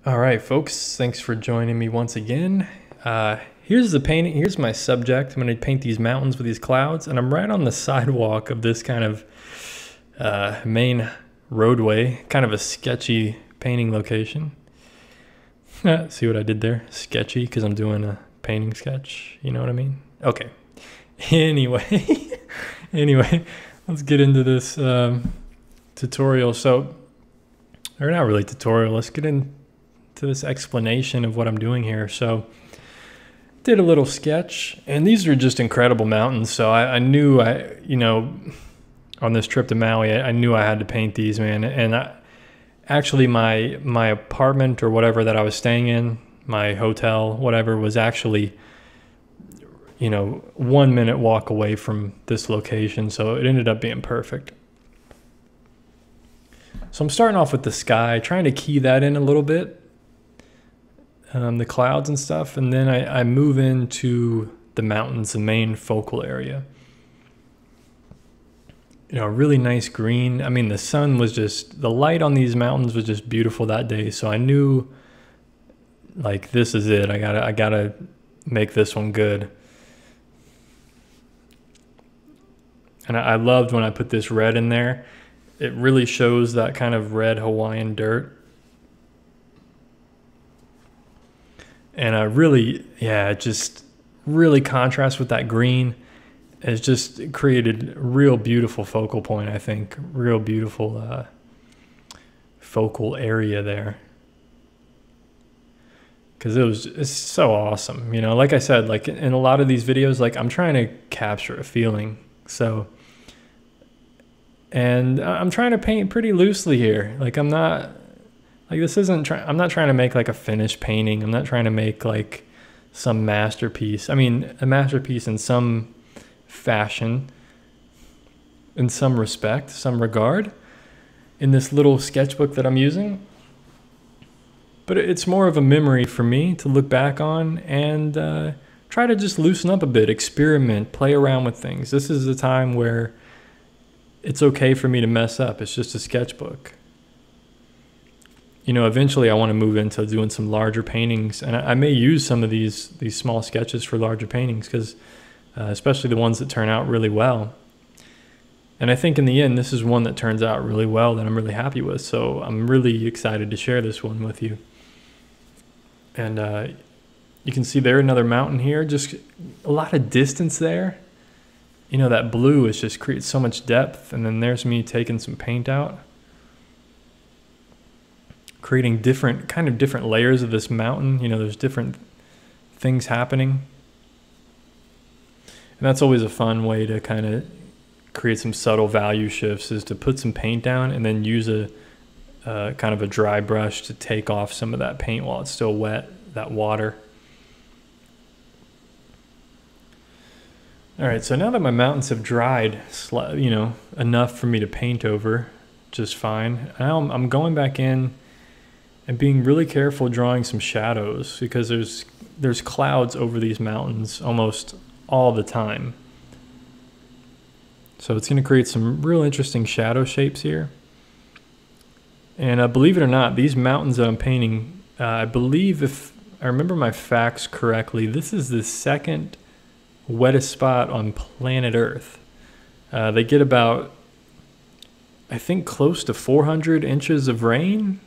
All right, folks, thanks for joining me once again. Here's the painting. Here's my subject. I'm going to paint these mountains with these clouds, and I'm right on the sidewalk of this kind of main roadway, kind of a sketchy painting location. See what I did there? Sketchy, because I'm doing a painting sketch. You know what I mean? Okay. Anyway, let's get into this tutorial. So, or not really tutorial. Let's get into this explanation of what I'm doing here. So did a little sketch, and these are just incredible mountains. So I knew on this trip to Maui, I knew I had to paint these, man. And actually my apartment or whatever that I was staying in, my hotel, whatever, was actually 1 minute walk away from this location. So it ended up being perfect. So I'm starting off with the sky, trying to key that in a little bit. The clouds and stuff, and then I move into the mountains, the main focal area. Really nice green. I mean, the light on these mountains was just beautiful that day, so I knew, like, this is it. I gotta make this one good. And I loved when I put this red in there. It really shows that kind of red Hawaiian dirt. And it just really contrasts with that green. It's just created a real beautiful focal point, I think. Real beautiful focal area there. Because it's so awesome. Like I said, like in a lot of these videos, like I'm trying to capture a feeling. So, and I'm trying to paint pretty loosely here. Like I'm not trying to make like a finished painting. I'm not trying to make like some masterpiece. I mean, a masterpiece in some fashion, in some respect, some regard, in this little sketchbook that I'm using. But it's more of a memory for me to look back on and try to just loosen up a bit, experiment, play around with things. This is a time where it's okay for me to mess up. It's just a sketchbook. Eventually I want to move into doing some larger paintings, and I may use some of these small sketches for larger paintings, because especially the ones that turn out really well. And I think in the end, this is one that turns out really well that I'm really happy with. So I'm really excited to share this one with you. And you can see there another mountain here, just a lot of distance there. That blue is just creates so much depth. And then there's me taking some paint out, creating different layers of this mountain. There's different things happening. And that's always a fun way to kind of create some subtle value shifts, is to put some paint down and then use a kind of a dry brush to take off some of that paint while it's still wet, that water. All right, so now that my mountains have dried, enough for me to paint over just fine, now I'm going back in and being really careful drawing some shadows, because there's clouds over these mountains almost all the time. So it's going to create some real interesting shadow shapes here. And believe it or not, these mountains that I'm painting, I believe, if I remember my facts correctly, this is the second wettest spot on planet Earth. They get about, I think, close to 400 inches of rain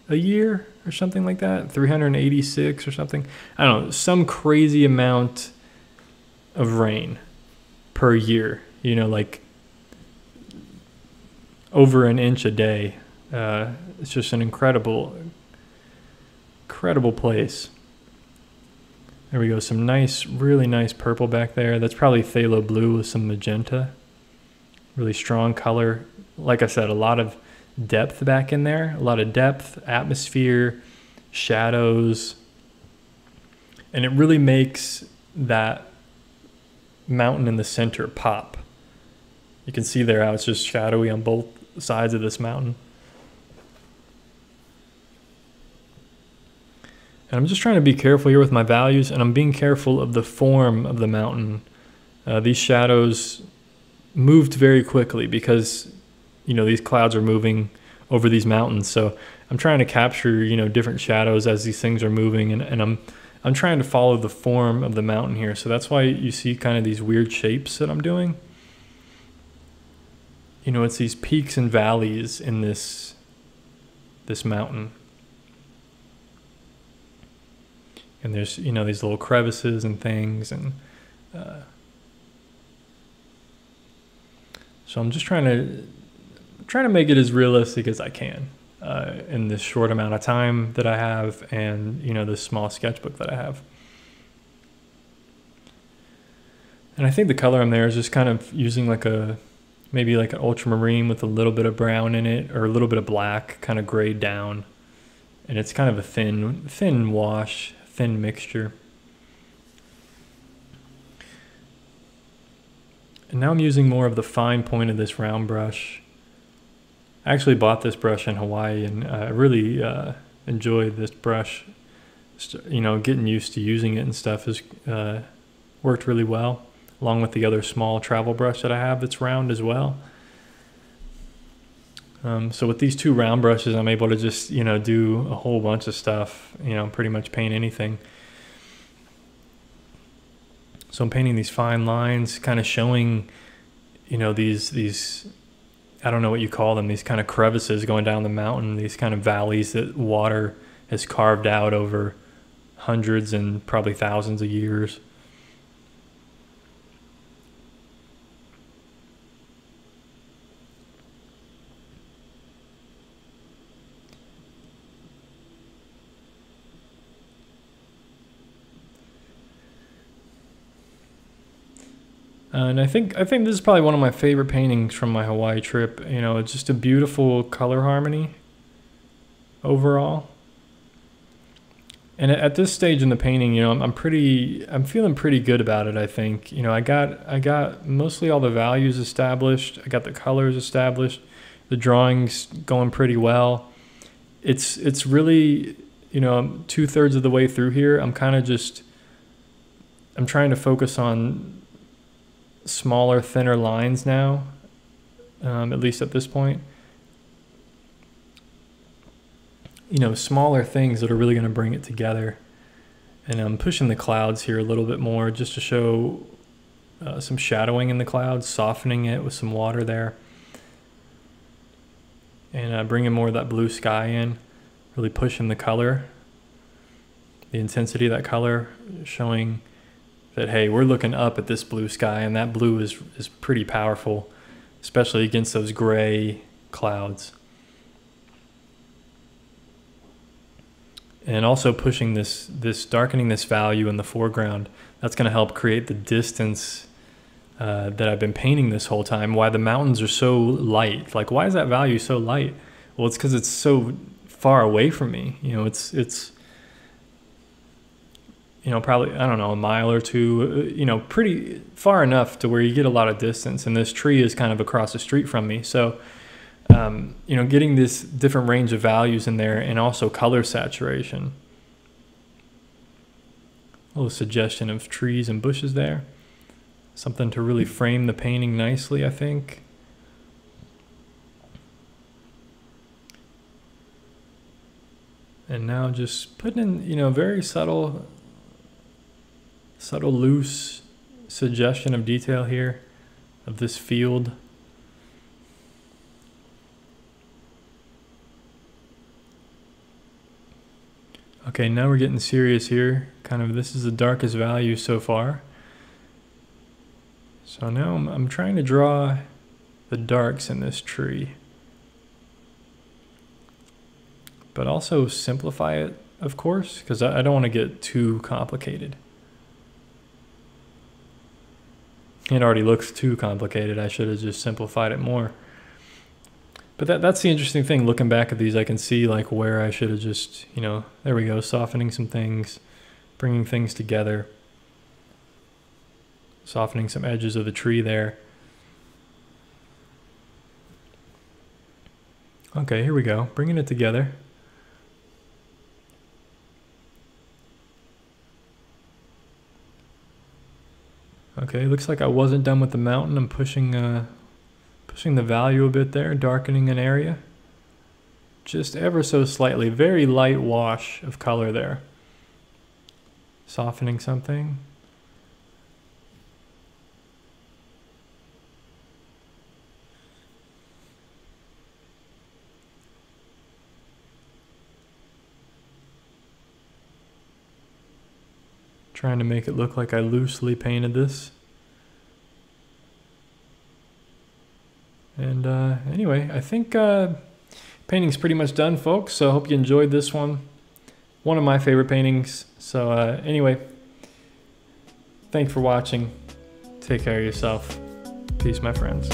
a year or something like that, 386 or something. I don't know, some crazy amount of rain per year, like over an inch a day. It's just an incredible place. There we go, some really nice purple back there. That's probably phthalo blue with some magenta. Really strong color. Like I said, a lot of depth back in there, a lot of depth, atmosphere, shadows, and it really makes that mountain in the center pop. You can see there how it's just shadowy on both sides of this mountain. And I'm just trying to be careful here with my values, and I'm being careful of the form of the mountain. These shadows moved very quickly because these clouds are moving over these mountains. So I'm trying to capture, you know, different shadows as these things are moving, and I'm trying to follow the form of the mountain here. So that's why you see kind of these weird shapes that I'm doing. You know, it's these peaks and valleys in this mountain. And there's, you know, these little crevices and things, and so I'm just trying to make it as realistic as I can in this short amount of time that I have, and, you know, this small sketchbook that I have. And I think the color I'm there is just kind of using like maybe like an ultramarine with a little bit of brown in it, or a little bit of black, kind of grayed down. And it's kind of a thin wash, thin mixture. And now I'm using more of the fine point of this round brush. I actually bought this brush in Hawaii, and I really enjoyed this brush. You know, getting used to using it and stuff has worked really well, along with the other small travel brush that I have that's round as well. So with these two round brushes, I'm able to just, you know, do a whole bunch of stuff, you know, pretty much paint anything. So I'm painting these fine lines, kind of showing, you know, these, I don't know what you call them, these kind of crevices going down the mountain, these kind of valleys that water has carved out over hundreds and probably thousands of years. And I think this is probably one of my favorite paintings from my Hawaii trip. You know, it's just a beautiful color harmony overall. And at this stage in the painting, you know, I'm feeling pretty good about it, I think. You know, I got mostly all the values established. I got the colors established. The drawing's going pretty well. It's really, you know, I'm 2/3 of the way through here. I'm trying to focus on smaller, thinner lines now, at least at this point. You know, smaller things that are really going to bring it together. And I'm pushing the clouds here a little bit more just to show some shadowing in the clouds, softening it with some water there. And bringing more of that blue sky in, really pushing the color, the intensity of that color, showing that, hey, we're looking up at this blue sky, and that blue is pretty powerful, especially against those gray clouds. And also pushing this darkening this value in the foreground. That's going to help create the distance that I've been painting this whole time. Why the mountains are so light. Like, why is that value so light? Well, it's because it's so far away from me. You know, it's you know, probably, I don't know, a mile or two, you know, pretty far enough to where you get a lot of distance. And this tree is kind of across the street from me. So, you know, getting this different range of values in there, and also color saturation. A little suggestion of trees and bushes there. Something to really frame the painting nicely, I think. And now just putting in, you know, very subtle, loose suggestion of detail here of this field. Okay, now we're getting serious here. Kind of, this is the darkest value so far. So now I'm trying to draw the darks in this tree, but also simplify it, of course, because I don't want to get too complicated. It already looks too complicated. I should have just simplified it more. But that's the interesting thing. Looking back at these, I can see like where I should have just, you know, there we go, softening some things, bringing things together, softening some edges of the tree there. Okay, here we go, bringing it together. Okay, looks like I wasn't done with the mountain. I'm pushing the value a bit there, darkening an area, just ever so slightly. Very light wash of color there. Softening something. Trying to make it look like I loosely painted this. And anyway, I think painting's pretty much done, folks. So I hope you enjoyed this one. One of my favorite paintings. So anyway, thanks for watching. Take care of yourself. Peace, my friends.